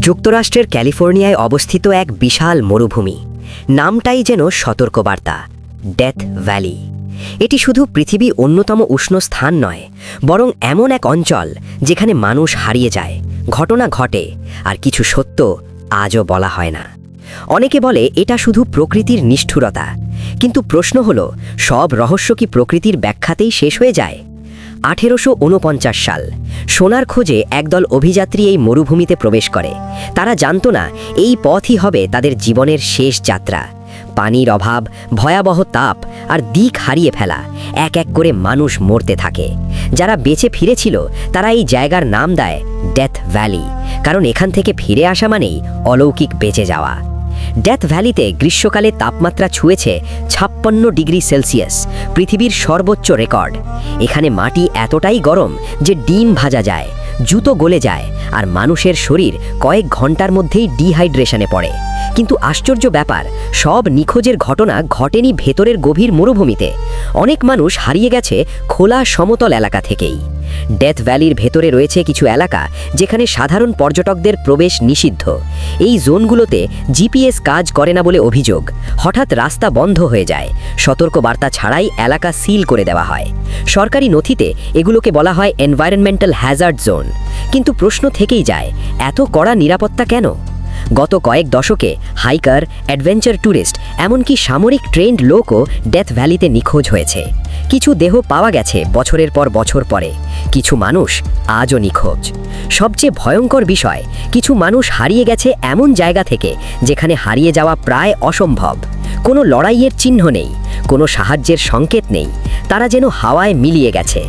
যুক্তরাষ্ট্রের ক্যালিফোর্নিয়ায় অবস্থিত এক বিশাল মরুভূমি। নামটাই যেন সতর্কবার্তা, ডেথ ভ্যালি। এটি শুধু পৃথিবীর অন্যতম উষ্ণ স্থান নয়, বরং এমন এক অঞ্চল যেখানে মানুষ হারিয়ে যায়, ঘটনা ঘটে, আর কিছু সত্য আজও বলা হয় না। অনেকে বলে এটা শুধু প্রকৃতির নিষ্ঠুরতা, কিন্তু প্রশ্ন হলো, সব রহস্য কি প্রকৃতির ব্যাখ্যাতেই শেষ হয়ে যায়? 1849 সাল সোনার খোঁজে একদল অভিযাত্রী এই মরুভূমিতে প্রবেশ করে। তারা জানত না এই পথই হবে তাদের জীবনের শেষ যাত্রা। পানির অভাব, ভয়াবহ তাপ আর দিক হারিয়ে ফেলা, এক এক করে মানুষ মরতে থাকে। যারা বেঁচে ফিরেছিল তারা এই জায়গার নাম দেয় ডেথ ভ্যালি, কারণ এখান থেকে ফিরে আসা মানেই অলৌকিক বেঁচে যাওয়া। ডেথ ভ্যালিতে গ্রীষ্মকালে তাপমাত্রা ছুঁয়েছে 56 ডিগ্রি সেলসিয়াস, পৃথিবীর সর্বোচ্চ রেকর্ড। এখানে মাটি এতটাই গরম যে ডিম ভাজা যায়, জুতো গলে যায়, আর মানুষের শরীর কয়েক ঘন্টার মধ্যেই ডিহাইড্রেশনে পড়ে। কিন্তু আশ্চর্য ব্যাপার, সব নিখোঁজের ঘটনা ঘটেনি ভেতরের গভীর মরুভূমিতে। অনেক মানুষ হারিয়ে গেছে খোলা সমতল এলাকা থেকেই। ডেথ ভ্যালির ভেতরে রয়েছে কিছু এলাকা যেখানে সাধারণ পর্যটকদের প্রবেশ নিষিদ্ধ। এই জোনগুলোতে জিপিএস কাজ করে না বলে অভিযোগ। হঠাৎ রাস্তা বন্ধ হয়ে যায়, সতর্কবার্তা ছাড়াই এলাকা সিল করে দেওয়া হয়। সরকারি নথিতে এগুলোকে বলা হয় এনভায়রনমেন্টাল হ্যাজার্ড জোন। কিন্তু প্রশ্ন থেকেই যায়, এত কড়া নিরাপত্তা কেন? গত কয়েক দশকে হাইকার, অ্যাডভেঞ্চার ট্যুরিস্ট, এমনকি সামরিক ট্রেন্ড লোকও ডেথ ভ্যালিতে নিখোঁজ হয়েছে। কিছু দেহ পাওয়া গেছে বছরের পর বছর পরে, কিছু মানুষ আজও নিখোঁজ। সবচেয়ে ভয়ঙ্কর বিষয়, কিছু মানুষ হারিয়ে গেছে এমন জায়গা থেকে যেখানে হারিয়ে যাওয়া প্রায় অসম্ভব। কোনো লড়াইয়ের চিহ্ন নেই, কোনো সাহায্যের সংকেত নেই, তারা যেন হাওয়ায় মিলিয়ে গেছে।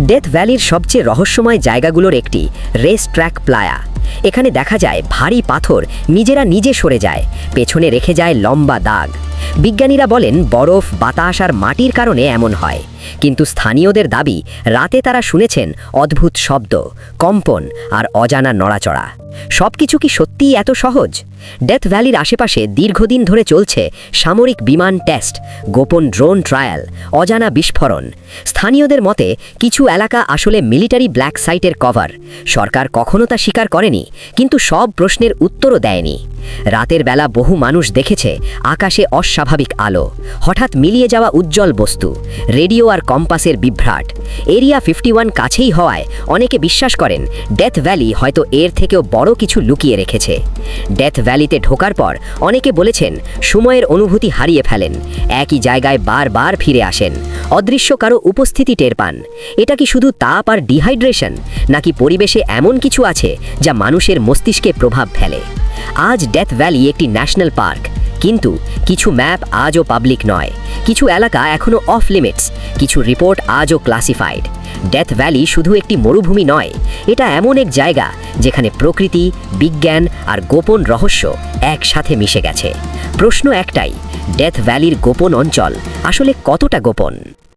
ডেথ ভ্যালির সবচেয়ে রহস্যময় জায়গাগুলোর একটি রেস ট্র্যাক প্লায়া। এখানে দেখা যায় ভারী পাথর নিজেরা নিজে সরে যায়, পেছনে রেখে যায় লম্বা দাগ। বিজ্ঞানীরা বলেন বরফ, বাতাস আর মাটির কারণে এমন হয়, কিন্তু স্থানীয়দের দাবি রাতে তারা শুনেছেন অদ্ভুত শব্দ, কম্পন আর অজানা নড়াচড়া। সবকিছু কি সত্যিই এত সহজ? ডেথ ভ্যালির আশেপাশে দীর্ঘদিন ধরে চলছে সামরিক বিমান টেস্ট, গোপন ড্রোন ট্রায়াল, অজানা বিস্ফোরণ। স্থানীয়দের মতে কিছু এলাকা আসলে মিলিটারি ব্ল্যাক সাইটের কভার। সরকার কখনো তা স্বীকার করেনি, কিন্তু সব প্রশ্নের উত্তরও দেয়নি। রাতের বেলা বহু মানুষ দেখেছে আকাশে অস্বাভাবিক আলো, হঠাৎ মিলিয়ে যাওয়া উজ্জ্বল বস্তু, রেডিও আর কম্পাসের বিভ্রাট। এরিয়া 51 কাছেই হওয়ায় অনেকে বিশ্বাস করেন ডেথ ভ্যালি হয়তো এর থেকেও বড় কিছু লুকিয়ে রেখেছে। ডেথ ভ্যালিতে ঢোকার পর অনেকে বলেছেন সময়ের অনুভূতি হারিয়ে ফেলেন, একই জায়গায় বারবার ফিরে আসেন, অদৃশ্য কারো উপস্থিতি টের পান। এটা কি শুধু তাপ আর ডিহাইড্রেশন, নাকি পরিবেশে এমন কিছু আছে যা মানুষের মস্তিষ্কে প্রভাব ফেলে? আজ ডেথ ভ্যালি একটি ন্যাশনাল পার্ক, কিন্তু কিছু ম্যাপ আজও পাবলিক নয়, কিছু এলাকা এখনও অফ লিমিটস, কিছু রিপোর্ট আজও ক্লাসিফাইড। ডেথ ভ্যালি শুধু একটি মরুভূমি নয়, এটা এমন এক জায়গা যেখানে প্রকৃতি, বিজ্ঞান আর গোপন রহস্য একসাথে মিশে গেছে। প্রশ্ন একটাই, ডেথ ভ্যালির গোপন অঞ্চল আসলে কতটা গোপন?